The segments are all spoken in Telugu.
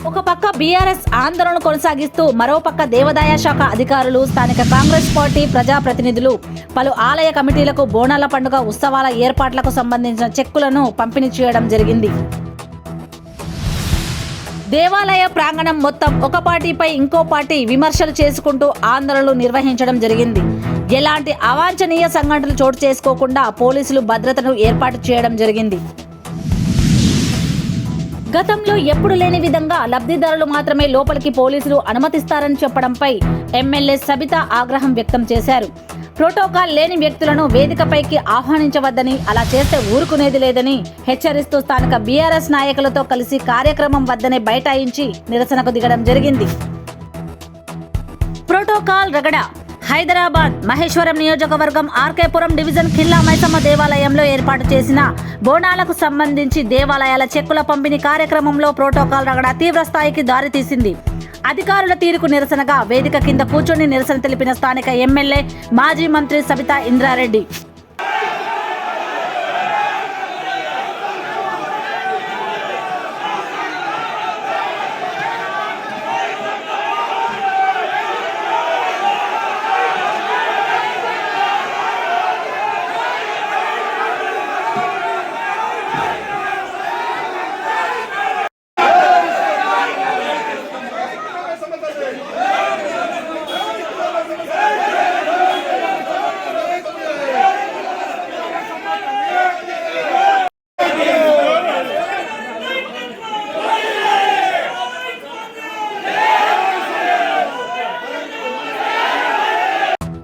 ఒక పక్క బీఆర్ఎస్ ఆందోళన కొనసాగిస్తూ మరోపక్క దేవాదాయ శాఖ అధికారులు, స్థానిక కాంగ్రెస్ పార్టీ ప్రజాప్రతినిధులు పలు ఆలయ కమిటీలకు బోనాల పండుగ ఉత్సవాల ఏర్పాట్లకు సంబంధించిన చెక్కులను పంపిణీ చేయడం జరిగింది. దేవాలయ ప్రాంగణం మొత్తం ఒక పార్టీపై ఇంకో పార్టీ విమర్శలు చేసుకుంటూ ఆందోళనలు నిర్వహించడం జరిగింది. ఎలాంటి అవాంఛనీయ సంఘటనలు చోటు చేసుకోకుండా పోలీసులు భద్రతను ఏర్పాటు చేయడం జరిగింది. గతంలో ఎప్పుడు లేని విధంగా లబ్ధిదారులు మాత్రమే లోపలికి పోలీసులు అనుమతిస్తారని చెప్పడంపై ఎమ్మెల్యే సబిత ఆగ్రహం వ్యక్తం చేశారు. ప్రోటోకాల్ లేని వ్యక్తులను వేదికపైకి ఆహ్వానించవద్దని, అలా చేస్తే ఊరుకునేది లేదని హెచ్చరిస్తూ స్థానిక బీఆర్ఎస్ నాయకులతో కలిసి కార్యక్రమం వద్దనే బైఠాయించి నిరసనకు దిగడం జరిగింది. ప్రోటోకాల్ రగడ హైదరాబాద్ మహేశ్వరం నియోజకవర్గం ఆర్కేపురం డివిజన్ ఖిల్లా మైసమ్మ దేవాలయంలో ఏర్పాటు చేసిన బోనాలకు సంబంధించి దేవాలయాల చెక్కుల పంపిణీ కార్యక్రమంలో ప్రోటోకాల్ రగడ తీవ్ర స్థాయికి దారితీసింది. అధికారుల తీరుకు నిరసనగా వేదిక కింద కూర్చొని నిరసన తెలిపిన స్థానిక ఎమ్మెల్యే, మాజీ మంత్రి సబితా ఇంద్రారెడ్డి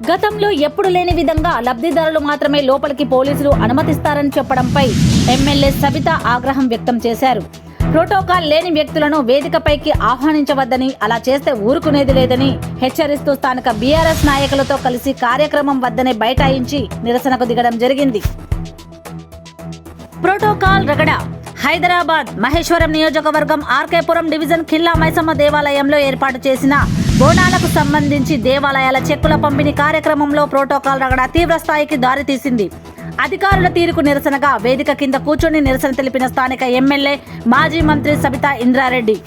గతంలో ఎప్పుడు లేని విధంగా లబ్ధిదారులు మాత్రమే లోపలికి పోలీసులు అనుమతిస్తారని చెప్పడంపై ఎమ్మెల్యే సబిత ఆగ్రహం వ్యక్తం చేశారు. ప్రోటోకాల్ లేని వ్యక్తులను వేదికపైకి ఆహ్వానించవద్దని, అలా చేస్తే ఊరుకునేది లేదని హెచ్చరిస్తూ స్థానిక బీఆర్ఎస్ నాయకులతో కలిసి కార్యక్రమం వద్దనే బైఠాయించి నిరసనకు దిగడం జరిగింది. ప్రోటోకాల్ రగడ హైదరాబాద్ మహేశ్వరం నియోజకవర్గం ఆర్కేపురం డివిజన్ ఖిల్లా మైసమ్మ దేవాలయంలో ఏర్పాటు చేసిన బోనాలకు సంబంధించి దేవాలయాల చెక్కుల పంపిణీ కార్యక్రమంలో ప్రోటోకాల్ రగడ తీవ్ర స్థాయికి దారితీసింది. అధికారుల తీరుకు నిరసనగా వేదిక కింద కూర్చొని నిరసన తెలిపిన స్థానిక ఎమ్మెల్యే, మాజీ మంత్రి సబితా ఇంద్రారెడ్డి